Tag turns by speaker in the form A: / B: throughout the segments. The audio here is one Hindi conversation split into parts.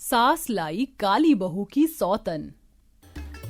A: सास लाई काली बहू की सौतन।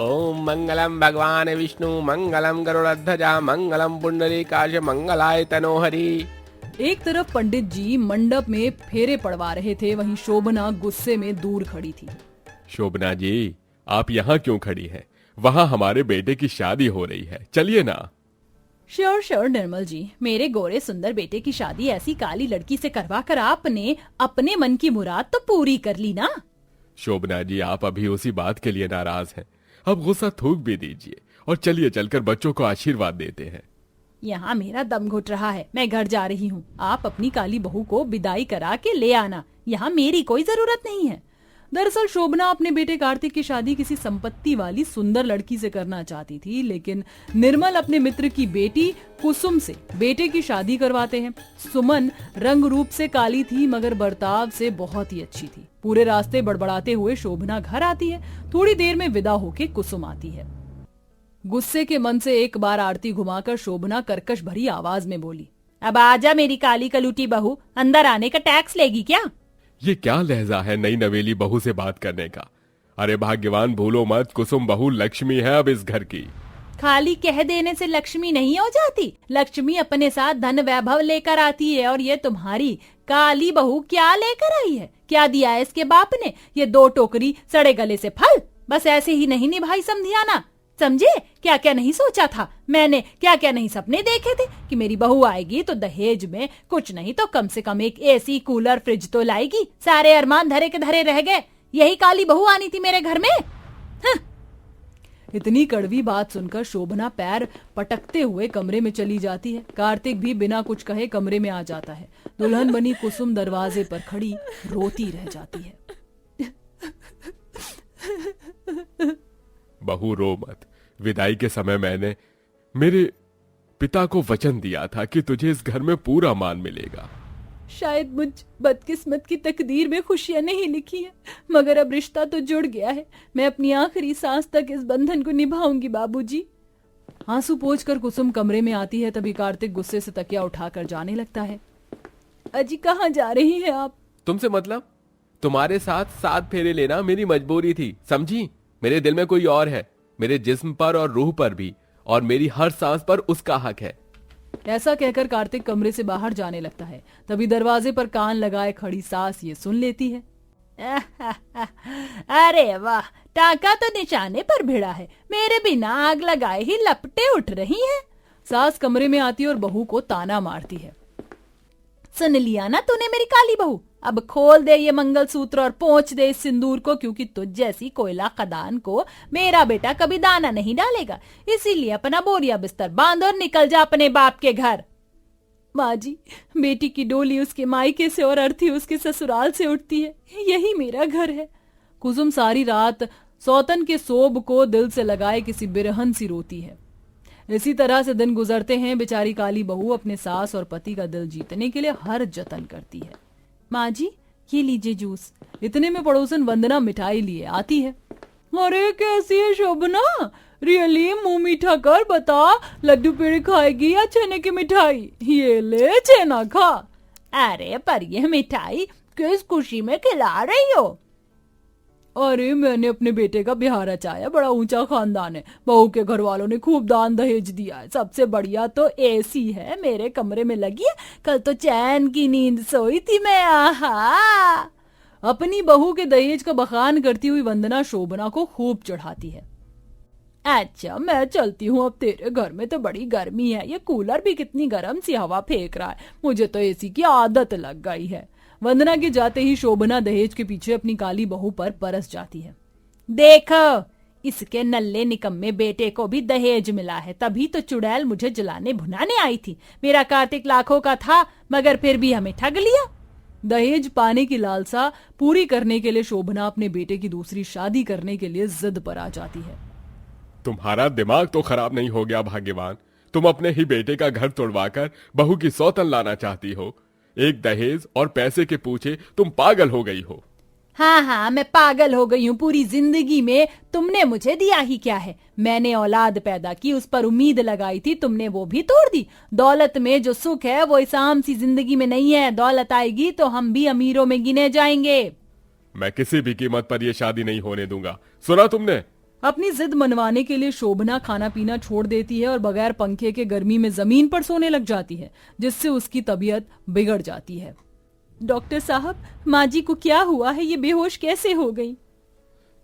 B: ओम मंगलम भगवान विष्णु मंगलम गरुड़ध्वजा मंगलम पुंडरीकाक्ष मंगलाय तनोहरि।
A: एक तरफ पंडित जी मंडप में फेरे पड़वा रहे थे, वहीं शोभना गुस्से में दूर खड़ी थी।
C: शोभना जी, आप यहाँ क्यों खड़ी हैं? वहाँ हमारे बेटे की शादी हो रही है, चलिए ना।
A: श्योर निर्मल जी, मेरे गोरे सुंदर बेटे की शादी ऐसी काली लड़की से करवा कर आपने अपने मन की मुराद तो पूरी कर ली ना।
C: शोभना जी, आप अभी उसी बात के लिए नाराज हैं। अब गुस्सा थूक भी दीजिए और चलिए चलकर बच्चों को आशीर्वाद देते हैं।
A: यहाँ मेरा दम घुट रहा है, मैं घर जा रही हूँ। आप अपनी काली बहू को विदाई करा के ले आना, यहाँ मेरी कोई जरूरत नहीं है। दरअसल शोभना अपने बेटे कार्तिक की शादी किसी संपत्ति वाली सुंदर लड़की से करना चाहती थी, लेकिन निर्मल अपने मित्र की बेटी कुसुम से बेटे की शादी करवाते हैं। सुमन रंग रूप से काली थी मगर बर्ताव से बहुत ही अच्छी थी। पूरे रास्ते बड़बड़ाते हुए शोभना घर आती है। थोड़ी देर में विदा होके कुसुम आती है। गुस्से के मन से एक बार आरती घुमाकर शोभना कर्कश भरी आवाज में बोली, अब आजा मेरी काली कलूटी बहू, अंदर आने का टैक्स लेगी क्या?
C: ये क्या लहजा है नई नवेली बहू से बात करने का? अरे भाग्यवान, भूलो मत, कुसुम बहू लक्ष्मी है अब इस घर की।
A: खाली कह देने से लक्ष्मी नहीं हो जाती। लक्ष्मी अपने साथ धन वैभव लेकर आती है, और ये तुम्हारी काली बहू क्या लेकर आई है? क्या दिया है इसके बाप ने? ये 2 टोकरी सड़े गले से फल, बस ऐसे ही नहीं निभाई समधियाना। समझे? क्या क्या नहीं सोचा था मैंने, क्या क्या नहीं सपने देखे थे कि मेरी बहू आएगी तो दहेज में कुछ नहीं तो कम से कम एक एसी, कूलर, फ्रिज तो लाएगी। सारे अरमान धरे के धरे रह गए। यही काली बहू आनी थी मेरे घर में। इतनी कड़वी बात सुनकर शोभना पैर पटकते हुए कमरे में चली जाती है। कार्तिक भी बिना कुछ कहे कमरे में आ जाता है। दुल्हन बनी कुसुम दरवाजे पर खड़ी रोती रह जाती है।
C: बहू रो मत। विदाई के समय मैंने मेरे पिता को वचन दिया था कि तुझे इस घर में पूरा मान मिलेगा।
A: शायद मुझ बदकिस्मत की तकदीर में खुशियां नहीं लिखी है, मगर अब रिश्ता तो जुड़ गया है। मैं अपनी आखिरी सांस तक इस बंधन को निभाऊंगी बाबूजी। आंसू पोंछकर कुसुम कमरे में आती है। तभी कार्तिक गुस्से से तकिया उठाकर जाने लगता है। अजी कहाँ जा रही है आप?
B: तुमसे मतलब? तुम्हारे साथ 7 फेरे लेना मेरी मजबूरी थी, समझी? मेरे दिल में कोई और है, मेरे जिस्म पर और रूह पर भी, और मेरी हर सांस पर उसका हक है।
A: ऐसा कहकर कार्तिक कमरे से बाहर जाने लगता है। तभी दरवाजे पर कान लगाए खड़ी सास ये सुन लेती है। अरे वाह, टाका तो निशाने पर भिड़ा है, मेरे बिना आग लगाए ही लपटे उठ रही है। सास कमरे में आती और बहू को ताना मारती है। सुन लिया ना तूने मेरी काली बहू, अब खोल दे ये मंगलसूत्र और पोंछ दे इस सिंदूर को, क्योंकि तुझ जैसी कोयला खदान को मेरा बेटा कभी दाना नहीं डालेगा। इसीलिए अपना बोरिया बिस्तर बांध और निकल जा अपने बाप के घर। माँ जी, बेटी की डोली उसके मायके से और अर्थी उसके ससुराल से उठती है, यही मेरा घर है। कुसुम सारी रात सौतन के सोब को दिल से लगाए किसी बिरहन सी रोती है। इसी तरह से दिन गुजरते हैं। बेचारी काली बहू अपने सास और पति का दिल जीतने के लिए हर जतन करती है। माँ जी, ये लीजिए जूस। इतने में पड़ोसन वंदना मिठाई लिए आती है। अरे कैसी है शोभना? रियली मुंह मीठा कर बता, लड्डू पेड़े खाएगी या चने की मिठाई? ये ले चना खा। अरे पर ये मिठाई किस खुशी में खिला रही हो? अरे मैंने अपने बेटे का ब्याह रचाया, बड़ा ऊंचा खानदान है, बहू के घर वालों ने खूब दान दहेज दिया है। सबसे बढ़िया तो एसी है मेरे कमरे में लगी है, कल तो चैन की नींद सोई थी मैं। आहा। अपनी बहू के दहेज का बखान करती हुई वंदना शोभना को खूब चढ़ाती है। अच्छा मैं चलती हूँ, अब तेरे घर में तो बड़ी गर्मी है, ये कूलर भी कितनी गर्म सी हवा फेंक रहा है, मुझे तो एसी की आदत लग गई है। वंदना के जाते ही शोभना दहेज के पीछे अपनी काली बहू पर बरस जाती है। देखो, इसके नल्ले निकम्मे बेटे को भी दहेज मिला है, तभी तो चुड़ैल मुझे जलाने भुनाने आई थी। मेरा कार्तिक लाखों का था, मगर फिर भी हमें ठग लिया। दहेज पाने की लालसा पूरी करने के लिए शोभना अपने बेटे की दूसरी शादी करने के लिए जिद पर आ जाती है।
C: तुम्हारा दिमाग तो खराब नहीं हो गया भाग्यवान? तुम अपने ही बेटे का घर तोड़वाकर बहू की सौतन लाना चाहती हो। एक दहेज और पैसे के पूछे तुम पागल हो गई हो।
A: हाँ, मैं पागल हो गई हूँ। पूरी जिंदगी में तुमने मुझे दिया ही क्या है? मैंने औलाद पैदा की, उस पर उम्मीद लगाई थी, तुमने वो भी तोड़ दी। दौलत में जो सुख है वो इस आम सी जिंदगी में नहीं है। दौलत आएगी तो हम भी अमीरों में गिने जाएंगे।
C: मैं किसी भी कीमत पर यह शादी नहीं होने दूंगा। सुना तुमने?
A: अपनी जिद मनवाने के लिए शोभना खाना पीना छोड़ देती है और बगैर पंखे के गर्मी में जमीन पर सोने लग जाती है, जिससे उसकी तबीयत बिगड़ जाती है। डॉक्टर साहब, माँ जी को क्या हुआ है? ये बेहोश कैसे हो गई?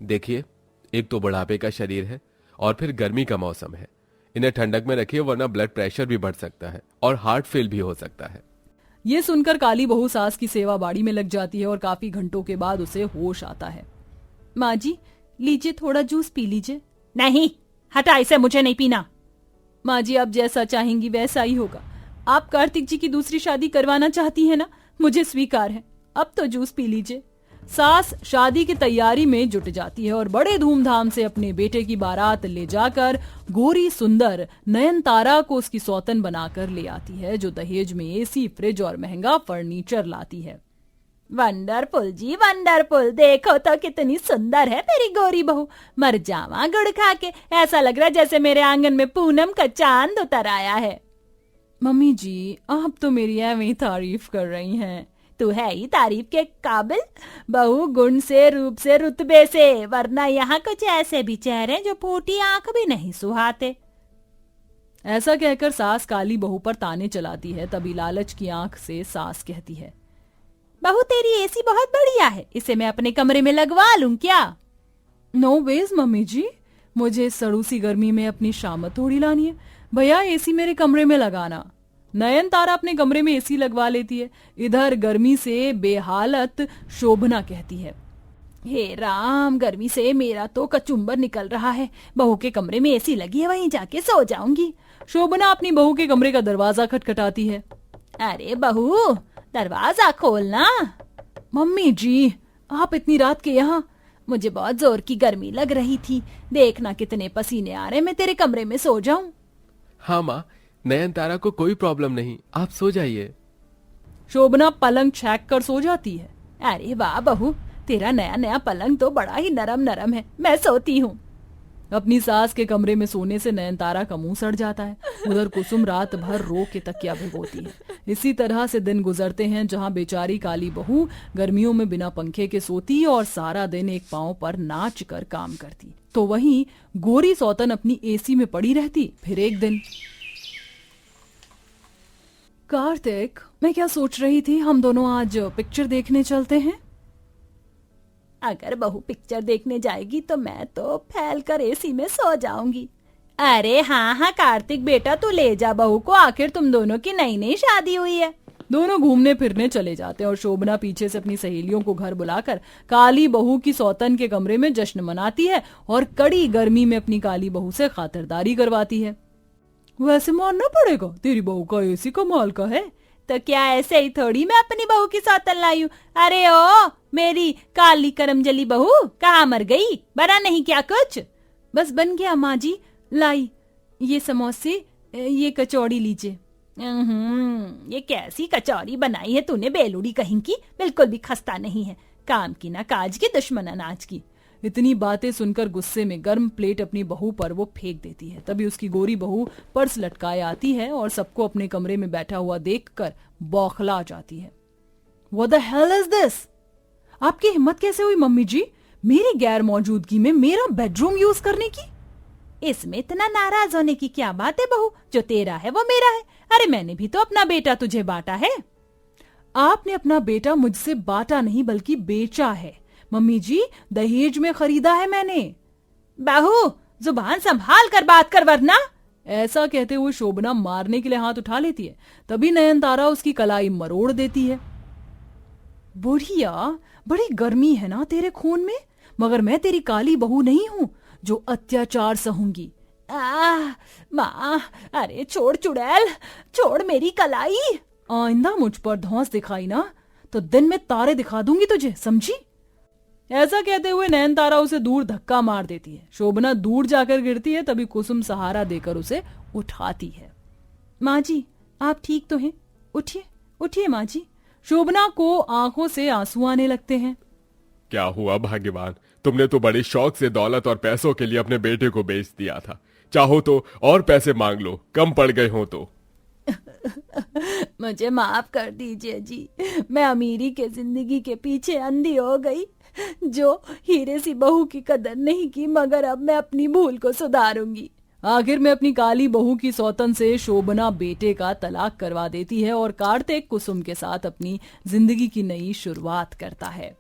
B: देखिए, एक तो बुढ़ापे का शरीर है और फिर गर्मी का मौसम है। इन्हें ठंडक में रखिए, वरना ब्लड प्रेशर भी बढ़ सकता है और हार्ट फेल भी हो सकता है।
A: ये सुनकर काली बहू सास की सेवा बाड़ी में लग जाती है और काफी घंटों के बाद उसे होश आता है। माँ जी, लीजिए, थोड़ा जूस पी लीजिए। नहीं, हटा इसे, मुझे नहीं पीना। माँ जी, आप जैसा चाहेंगी वैसा ही होगा। आप कार्तिक जी की दूसरी शादी करवाना चाहती हैं ना? मुझे स्वीकार है, अब तो जूस पी लीजिए। सास शादी की तैयारी में जुट जाती है और बड़े धूमधाम से अपने बेटे की बारात ले जाकर गोरी सुंदर नयनतारा को उसकी सौतन बनाकर ले आती है, जो दहेज में एसी, फ्रिज और महंगा फर्नीचर लाती है। वंडरफुल जी, वंडरफुल। देखो तो कितनी सुंदर है मेरी गोरी बहू। मर जावा गुड़ खा के, ऐसा लग रहा है जैसे मेरे आंगन में पूनम का चांद उतर आया है। मम्मी जी, आप तो मेरी ऐਵੇਂ ही तारीफ कर रही हैं। तू है ही तारीफ के काबिल, बहू, गुण से, रूप से, रुतबे से, वरना यहाँ कुछ ऐसे भी चेहरे जो फूटी आंख भी नहीं सुहाते। ऐसा कहकर सास काली बहू पर ताने चलाती है। तभी लालच की आंख से सास कहती है, बहू, तेरी एसी बहुत बढ़िया है, इसे मैं अपने कमरे में लगवा लूं क्या? नो वेज मम्मी जी, मुझे इस सड़ूसी गर्मी में अपनी शामत थोड़ी लानी है। भैया, एसी मेरे कमरे में लगाना। नयनतारा अपने कमरे में एसी लगवा लेती है। इधर गर्मी से बेहालत शोभना कहती है, हे राम, गर्मी से मेरा तो कचुम्बर निकल रहा है। बहू के कमरे में एसी लगी है, वहीं जाके सो जाऊंगी। शोभना अपनी बहू के कमरे का दरवाजा खटखटाती है। अरे बहू, दरवाजा खोलना। मम्मी जी, आप इतनी रात के यहाँ? मुझे बहुत जोर की गर्मी लग रही थी, देखना कितने पसीने आ रहे, मैं तेरे कमरे में सो जाऊं?
B: हाँ माँ, नयनतारा को कोई प्रॉब्लम नहीं, आप सो जाइए।
A: शोभना पलंग छेक कर सो जाती है। अरे वाह बहू, तेरा नया नया पलंग तो बड़ा ही नरम नरम है, मैं सोती हूँ। अपनी सास के कमरे में सोने से नयनतारा का मुंह सड़ जाता है। उधर कुसुम रात भर रो के तकिया भिगोती है। इसी तरह से दिन गुजरते हैं, जहां बेचारी काली बहू गर्मियों में बिना पंखे के सोती और सारा दिन एक पांव पर नाच कर काम करती, तो वहीं गोरी सौतन अपनी एसी में पड़ी रहती। फिर एक दिन, कार्तिक, मैं क्या सोच रही थी, हम दोनों आज पिक्चर देखने चलते हैं? अगर बहू पिक्चर देखने जाएगी तो मैं तो फैल कर एसी में सो जाऊंगी। अरे हाँ हाँ कार्तिक बेटा, तू ले जा बहू को, आखिर तुम दोनों की नई नई शादी हुई है। दोनों घूमने फिरने चले जाते हैं और शोभना पीछे से अपनी सहेलियों को घर बुलाकर काली बहू की सौतन के कमरे में जश्न मनाती है और कड़ी गर्मी में अपनी काली बहू से खातिरदारी करवाती है। वैसे मानना पड़ेगा, तेरी बहू का एसी कमाल का है। तो क्या ऐसे ही थोड़ी मैं अपनी बहू की सौतन लाई हूँ? अरे ओ मेरी काली करमजली बहू, कहाँ मर गई? बना नहीं क्या कुछ? बस बन गया माँ जी, लाई। ये समोसे, ये कचौड़ी लीजिए। ये कैसी कचौड़ी बनाई है तूने बेलूड़ी कहीं की, बिल्कुल भी खस्ता नहीं है, काम की ना काज की, दुश्मन अनाज की। इतनी बातें सुनकर गुस्से में गर्म प्लेट अपनी बहू पर वो फेंक देती है। तभी उसकी गोरी बहू पर्स लटकाए आती है और सबको अपने कमरे में बैठा हुआ देखकर बौखला जाती है। What the hell is this? आपकी हिम्मत कैसे हुई मम्मी जी, मेरी गैर मौजूदगी में मेरा बेडरूम यूज करने की? इसमें इतना नाराज होने की क्या बात है बहू, जो तेरा है वो मेरा है। अरे मैंने भी तो अपना बेटा तुझे बांटा है। आपने अपना बेटा मुझसे बांटा नहीं बल्कि बेचा है मम्मी जी, दहेज में खरीदा है मैंने। बहू जुबान संभाल कर बात कर, वरना। ऐसा कहते हुए शोभना मारने के लिए हाथ उठा लेती है। तभी नयनतारा उसकी कलाई मरोड़ देती है। बुढ़िया, बड़ी गर्मी है ना तेरे खून में, मगर मैं तेरी काली बहू नहीं हूं जो अत्याचार सहूंगी। माँ, अरे छोड़ चुड़ैल, छोड़ मेरी कलाई। आइंदा मुझ पर धौंस दिखाई ना तो दिन में तारे दिखा दूंगी तुझे, समझी? ऐसा कहते हुए नयनतारा उसे दूर धक्का मार देती है। शोभना दूर जाकर गिरती है। तभी कुसुम सहारा देकर उसे उठाती है। माँ जी, आप ठीक तो हैं? उठिए उठिए माँ जी। शोभना को आंखों से आंसू आने लगते हैं।
C: क्या हुआ भाग्यवान, तुमने तो बड़े शौक से दौलत और पैसों के लिए अपने बेटे को बेच दिया था। चाहो तो और पैसे मांग लो, कम पड़ गए हो तो।
A: मुझे माफ कर दीजिए जी, मैं अमीरी के जिंदगी के पीछे अंधी हो गई। जो हीरे सी बहू की कदर नहीं की, मगर अब मैं अपनी भूल को सुधारूंगी। आखिर में अपनी काली बहू की सौतन से शोभना बेटे का तलाक करवा देती है और कार्तिक कुसुम के साथ अपनी जिंदगी की नई शुरुआत करता है।